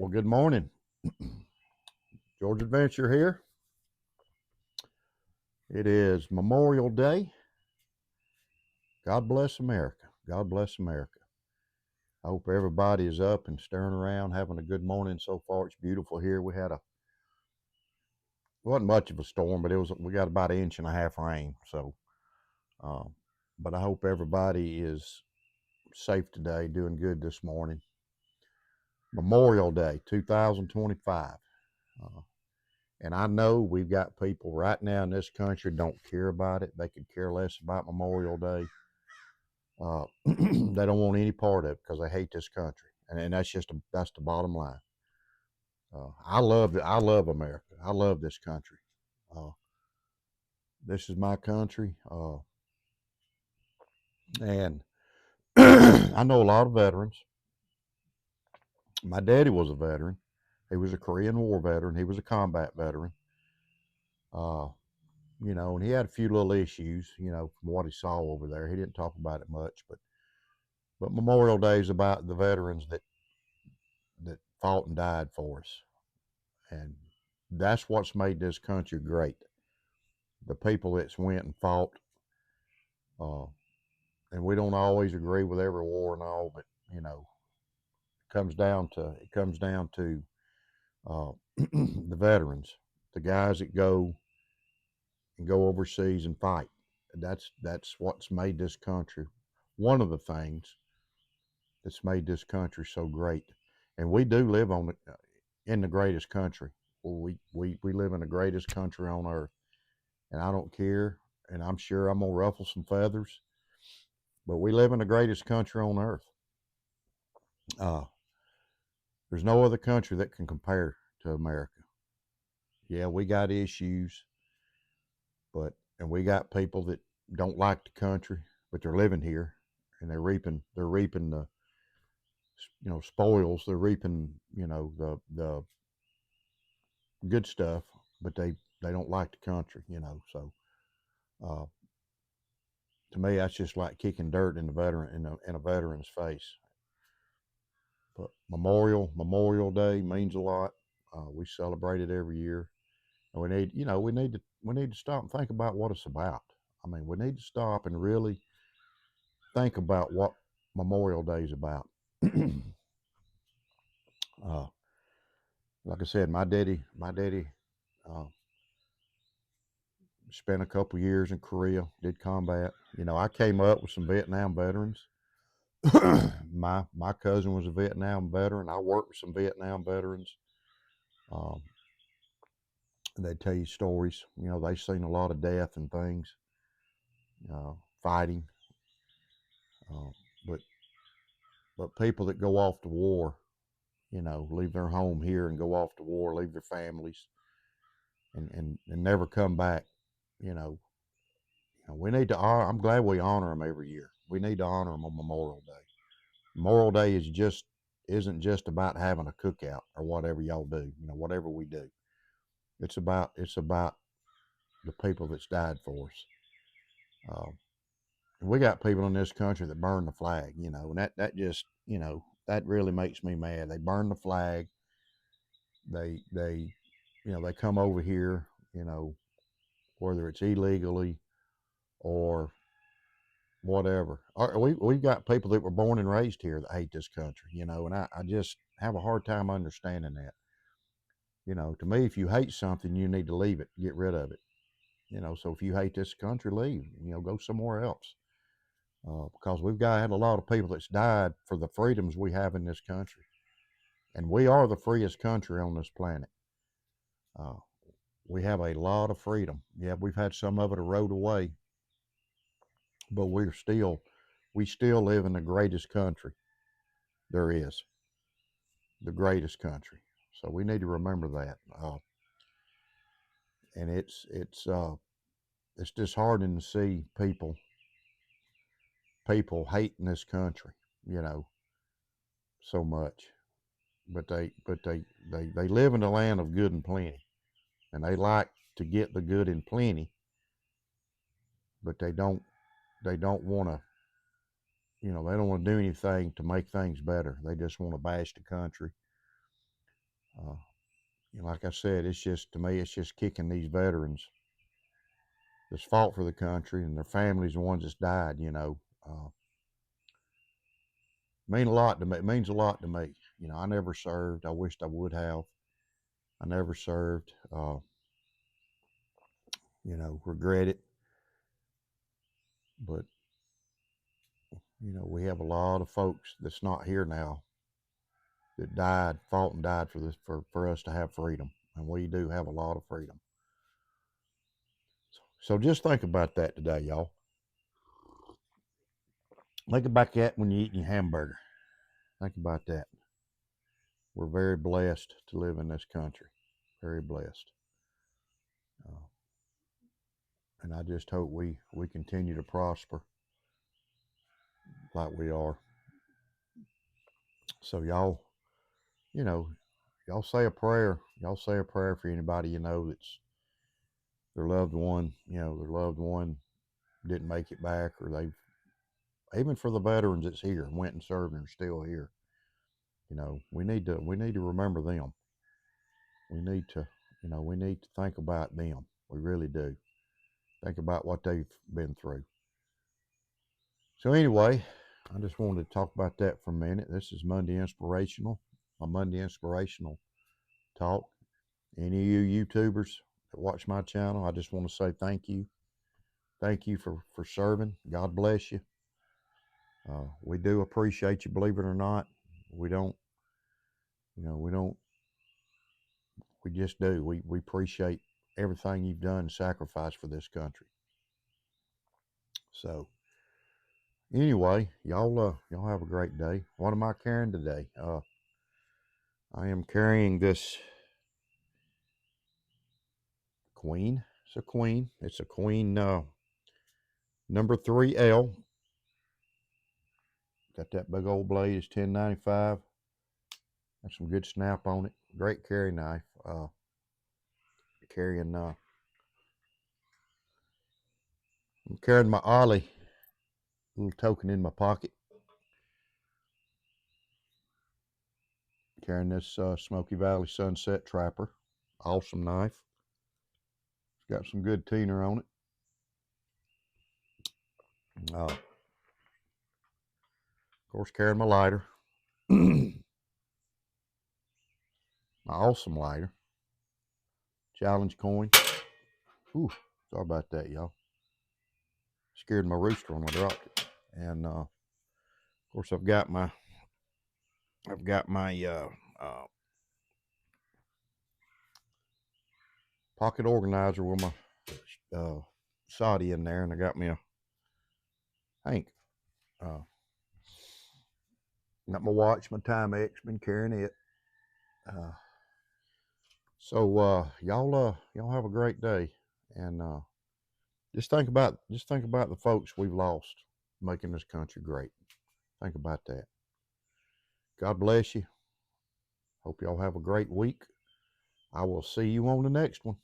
Well, good morning. George Adventure here. It is Memorial Day. God bless America. God bless America. I hope everybody is up and stirring around, having a good morning so far. It's beautiful here. It wasn't much of a storm, but we got about an inch and a half rain. Um, but I hope everybody is safe today, doing good this morning. Memorial Day 2025. Uh, And I know we've got people right now in this country don't care about it. They could care less about Memorial Day. They don't want any part of it because they hate this country, and that's the bottom line. I love America. I love this country. Uh, this is my country, and I know a lot of veterans. My daddy was a veteran. He was a Korean War veteran. He was a combat veteran. Uh, and he had a few little issues, from what he saw over there. He didn't talk about it much, but Memorial Day is about the veterans that fought and died for us, and that's what's made this country great. The people that's went and fought, uh, and we don't always agree with every war and all, but it comes down to the veterans, the guys that go overseas and fight. That's what's made this country. One of the things that's made this country so great, and we do live in the greatest country. We live in the greatest country on earth, and I don't care. And I'm sure I'm gonna ruffle some feathers, but we live in the greatest country on earth. Uh, there's no other country that can compare to America. Yeah, we got issues, and we got people that don't like the country, but they're living here, and they're reaping the spoils. They're reaping the good stuff, but they don't like the country. Uh, to me, that's just like kicking dirt in the veteran in a veteran's face. But Memorial Day means a lot. We celebrate it every year, and we need to stop and think about what it's about. I mean, we need to stop and really think about what Memorial Day is about. uh, like I said, my daddy uh, spent a couple years in Korea, did combat. I came up with some Vietnam veterans. My cousin was a Vietnam veteran. I worked with some Vietnam veterans. Um, they tell you stories. They've seen a lot of death and things, fighting. Uh, but people that go off to war, leave their home here and go off to war, leave their families, and never come back. You know, we need to. I'm glad we honor them every year. We need to honor them on Memorial Day. Memorial Day isn't just about having a cookout or whatever y'all do. Whatever we do, it's about the people that's died for us. We got people in this country that burn the flag, and that just that really makes me mad. They burn the flag. They come over here, whether it's illegally or whatever. We've got people that were born and raised here that hate this country, and I just have a hard time understanding that. To me, if you hate something, you need to leave it, get rid of it. So if you hate this country, leave. Go somewhere else. Because we've had a lot of people that's died for the freedoms we have in this country, and we are the freest country on this planet. Uh, we have a lot of freedom. Yeah, we've had some of it erode away, but we still live in the greatest country there is, the greatest country. So we need to remember that. And it's disheartening to see people hating this country, you know, so much. But they live in the land of good and plenty, and they like to get the good and plenty, but they don't want to they don't want to do anything to make things better. They just want to bash the country. Uh, like I said, it's just, to me, it's just kicking these veterans that's fought for the country and their families, the ones that's died, mean a lot to me. It means a lot to me. I never served. I wished I would have. I never served. Regret it. But we have a lot of folks that's not here now that died, fought and died for this, for us to have freedom, and we do have a lot of freedom. So just think about that today, y'all. Think about that when you're eating your hamburger. Think about that. We're very blessed to live in this country. Very blessed. Uh, and I just hope we continue to prosper like we are. So you know, y'all say a prayer. Y'all say a prayer for anybody that's their loved one, their loved one didn't make it back, or even for the veterans that's here, went and served and are still here. We need to remember them. We need to think about them. We really do. Think about what they've been through. So anyway, I just wanted to talk about that for a minute. This is Monday Inspirational, my Monday Inspirational talk. Any of you YouTubers that watch my channel, I just want to say thank you. Thank you for serving. God bless you. We do appreciate you, believe it or not. We don't, we don't, we just do. We appreciate everything you've done and sacrificed for this country. So anyway, y'all have a great day. What am I carrying today? I am carrying this queen. It's a queen. It's a queen number 3L. Got that big old blade. It's 1095. Got some good snap on it. Great carry knife. I'm carrying my Ollie little token in my pocket. Carrying this Smoky Valley Sunset Trapper. Awesome knife. It's got some good tiner on it. Of course, carrying my lighter. My awesome lighter. Challenge coin. Ooh, sorry about that, y'all. Scared my rooster when I dropped it. And of course, I've got my pocket organizer with my Saudi in there, and I got me a Hank. Got my watch, my Timex. Been carrying it. So y'all have a great day, and just think about the folks we've lost making this country great. Think about that. God bless you. Hope y'all have a great week. I will see you on the next one.